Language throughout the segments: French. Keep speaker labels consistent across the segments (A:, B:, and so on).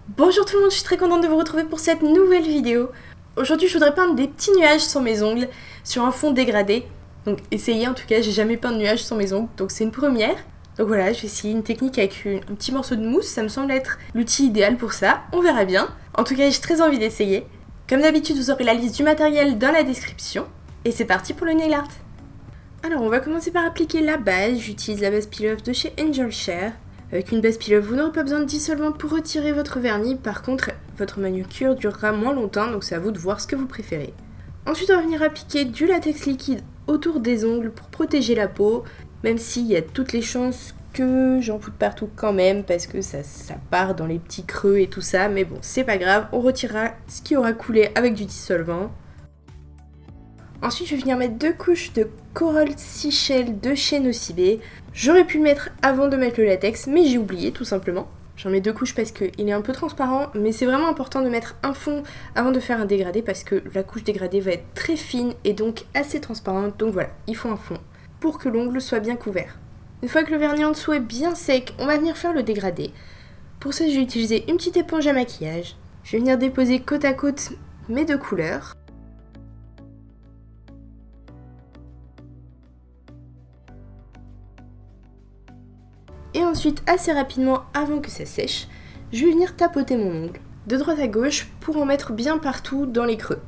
A: Bonjour tout le monde, je suis très contente de vous retrouver pour cette nouvelle vidéo. Aujourd'hui je voudrais peindre des petits nuages sur mes ongles, sur un fond dégradé. Donc essayez, en tout cas j'ai jamais peint de nuages sur mes ongles, donc c'est une première. Donc voilà, je vais essayer une technique avec un petit morceau de mousse, ça me semble être l'outil idéal pour ça, on verra bien. En tout cas j'ai très envie d'essayer. Comme d'habitude vous aurez la liste du matériel dans la description. Et c'est parti pour le nail art. Alors on va commencer par appliquer la base, j'utilise la base peel-off de chez Angel Share. Avec une base peel-off, vous n'aurez pas besoin de dissolvant pour retirer votre vernis, par contre votre manucure durera moins longtemps, donc c'est à vous de voir ce que vous préférez. Ensuite on va venir appliquer du latex liquide autour des ongles pour protéger la peau, même s'il y a toutes les chances que j'en foute partout quand même, parce que ça part dans les petits creux et tout ça, mais bon c'est pas grave, on retirera ce qui aura coulé avec du dissolvant. Ensuite, je vais venir mettre 2 couches de Coral Seashell de chez Nocibé. J'aurais pu le mettre avant de mettre le latex, mais j'ai oublié tout simplement. J'en mets 2 couches parce qu'il est un peu transparent, mais c'est vraiment important de mettre un fond avant de faire un dégradé parce que la couche dégradée va être très fine et donc assez transparente. Donc voilà, il faut un fond pour que l'ongle soit bien couvert. Une fois que le vernis en dessous est bien sec, on va venir faire le dégradé. Pour ça, j'ai utilisé une petite éponge à maquillage. Je vais venir déposer côte à côte mes 2 couleurs. Et ensuite, assez rapidement, avant que ça sèche, je vais venir tapoter mon ongle, de droite à gauche, pour en mettre bien partout dans les creux.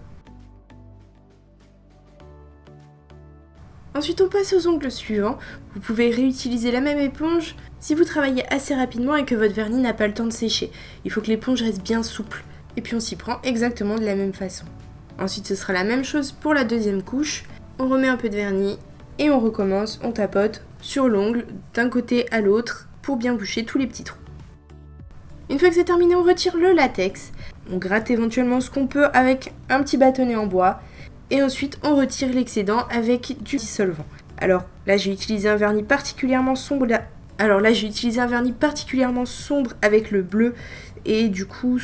A: Ensuite, on passe aux ongles suivants. Vous pouvez réutiliser la même éponge si vous travaillez assez rapidement et que votre vernis n'a pas le temps de sécher. Il faut que l'éponge reste bien souple. Et puis on s'y prend exactement de la même façon. Ensuite, ce sera la même chose pour la deuxième couche. On remet un peu de vernis et on recommence, on tapote sur l'ongle d'un côté à l'autre pour bien boucher tous les petits trous. Une fois que c'est terminé, on retire le latex. On gratte éventuellement ce qu'on peut avec un petit bâtonnet en bois. Et ensuite, on retire l'excédent avec du dissolvant. Alors là, j'ai utilisé un vernis particulièrement sombre. Avec le bleu. Et du coup,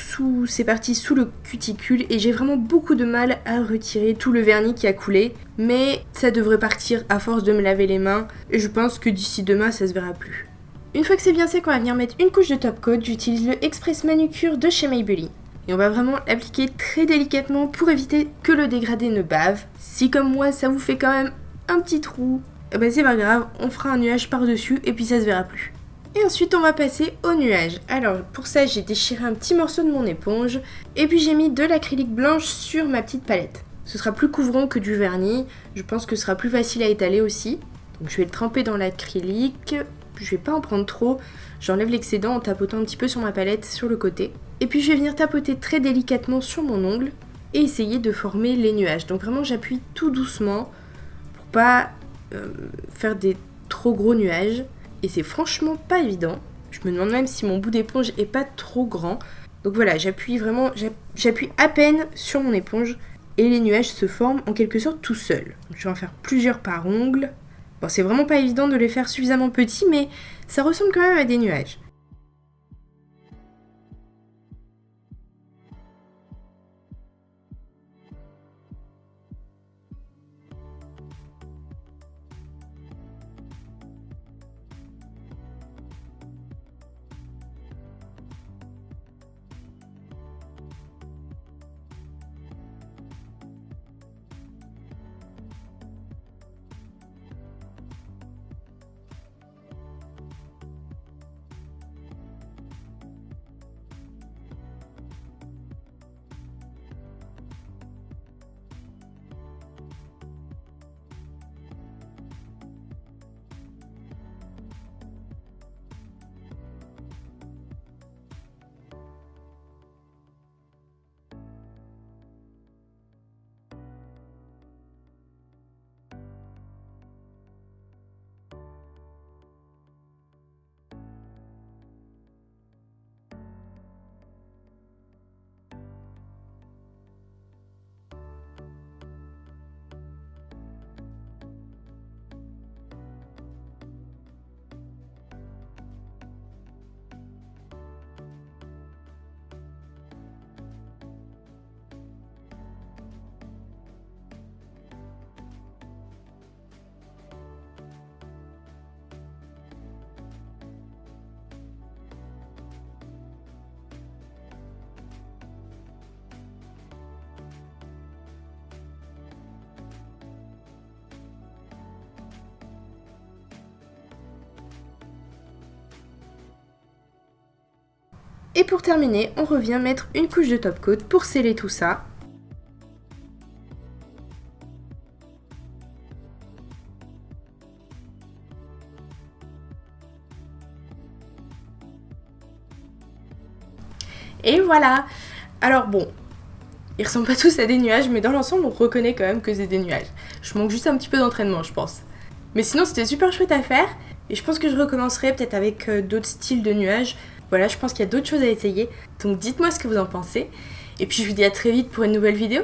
A: c'est parti sous le cuticule. Et j'ai vraiment beaucoup de mal à retirer tout le vernis qui a coulé. Mais ça devrait partir à force de me laver les mains. Et je pense que d'ici demain, ça se verra plus. Une fois que c'est bien sec, on va venir mettre une couche de top coat. J'utilise le Express Manucure de chez Maybelline. Et on va vraiment l'appliquer très délicatement pour éviter que le dégradé ne bave. Si comme moi, ça vous fait quand même un petit trou, ben c'est pas grave, on fera un nuage par-dessus et puis ça se verra plus. Et ensuite, on va passer au nuage. Alors, pour ça, j'ai déchiré un petit morceau de mon éponge et puis j'ai mis de l'acrylique blanche sur ma petite palette. Ce sera plus couvrant que du vernis. Je pense que ce sera plus facile à étaler aussi. Donc, je vais le tremper dans l'acrylique. Je vais pas en prendre trop. J'enlève l'excédent en tapotant un petit peu sur ma palette sur le côté. Et puis je vais venir tapoter très délicatement sur mon ongle et essayer de former les nuages. Donc vraiment j'appuie tout doucement pour pas faire des trop gros nuages. Et c'est franchement pas évident. Je me demande même si mon bout d'éponge est pas trop grand. Donc voilà, j'appuie à peine sur mon éponge et les nuages se forment en quelque sorte tout seuls. Donc je vais en faire plusieurs par ongle. Bon, c'est vraiment pas évident de les faire suffisamment petits, mais ça ressemble quand même à des nuages. Et pour terminer, on revient mettre une couche de top coat pour sceller tout ça. Et voilà. Alors bon, ils ressemblent pas tous à des nuages, mais dans l'ensemble, on reconnaît quand même que c'est des nuages. Je manque juste un petit peu d'entraînement, je pense. Mais sinon, c'était super chouette à faire. Et je pense que je recommencerai peut-être avec d'autres styles de nuages. Voilà, je pense qu'il y a d'autres choses à essayer. Donc dites-moi ce que vous en pensez. Et puis je vous dis à très vite pour une nouvelle vidéo.